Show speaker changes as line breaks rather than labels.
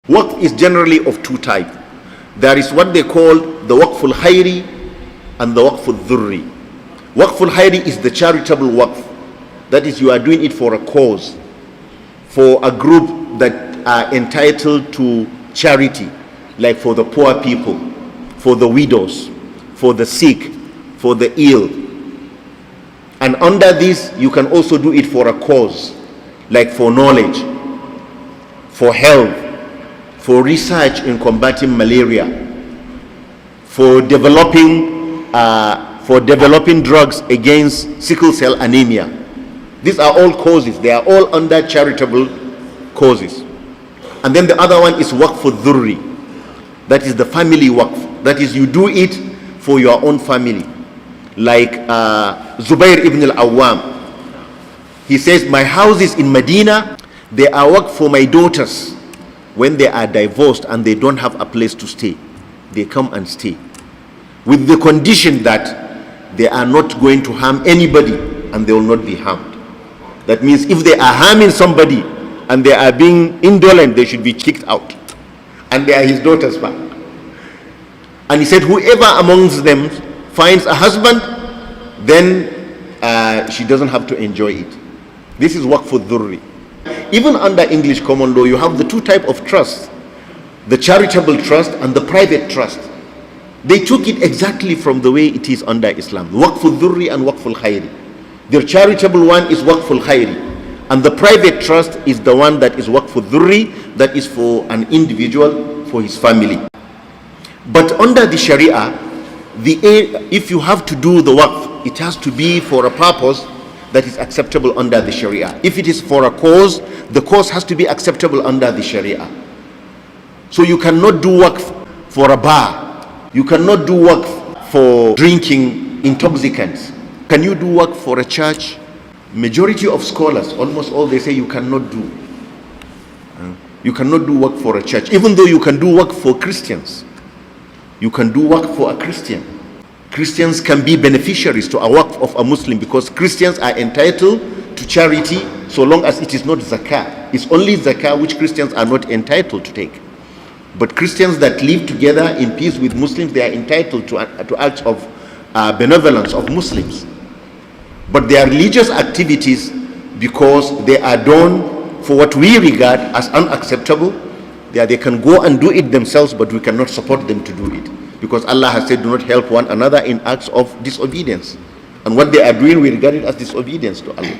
Waqf is generally of two types. There is what they call the waqful khayri and the waqful dhurri. Waqful khayri is the charitable waqf. That is, you are doing it for a cause, for a group that are entitled to charity, like for the poor people, for the widows, for the sick, for the ill. And under this, you can also do it for a cause, like for knowledge, for health, for research in combating malaria, for developing drugs against sickle cell anemia. These are all causes. They are all under charitable causes. And then the other one is waqf dhurri. That is the family waqf. That is, you do it for your own family. Like Zubair ibn al-Awwam. He says, my houses in Medina, they are waqf for my daughters. When they are divorced and they don't have a place to stay, they come and stay, with the condition that they are not going to harm anybody and they will not be harmed. That means if they are harming somebody and they are being indolent, they should be kicked out. And they are his daughters back. And he said, whoever amongst them finds a husband, then she doesn't have to enjoy it. This is waqf dhurri. Even under English common law, you have the two types of trust, the charitable trust and the private trust. They took it exactly from the way it is under Islam, waqful dhurri and waqful khayri. Their charitable one is waqful khayri, and the private trust is the one that is waqful dhurri, that is for an individual, for his family. But under the Sharia, if you have to do the waqf, it has to be for a purpose that is acceptable under the Sharia. If it is for a cause, the cause has to be acceptable under the Sharia. So you cannot do waqf for a bar. You cannot do waqf for drinking intoxicants. Can you do waqf for a church? Majority of scholars, almost all, they say you cannot do. You cannot do waqf for a church, even though you can do waqf for Christians. You can do waqf for a Christian. Christians can be beneficiaries to a waqf of a Muslim, because Christians are entitled to charity so long as it is not zakah. It's only zakah which Christians are not entitled to take. But Christians that live together in peace with Muslims, they are entitled to acts of benevolence of Muslims. But their religious activities, because they are done for what we regard as unacceptable, they can go and do it themselves, but we cannot support them to do it. Because Allah has said, do not help one another in acts of disobedience. And what they are doing, we regard it as disobedience to Allah.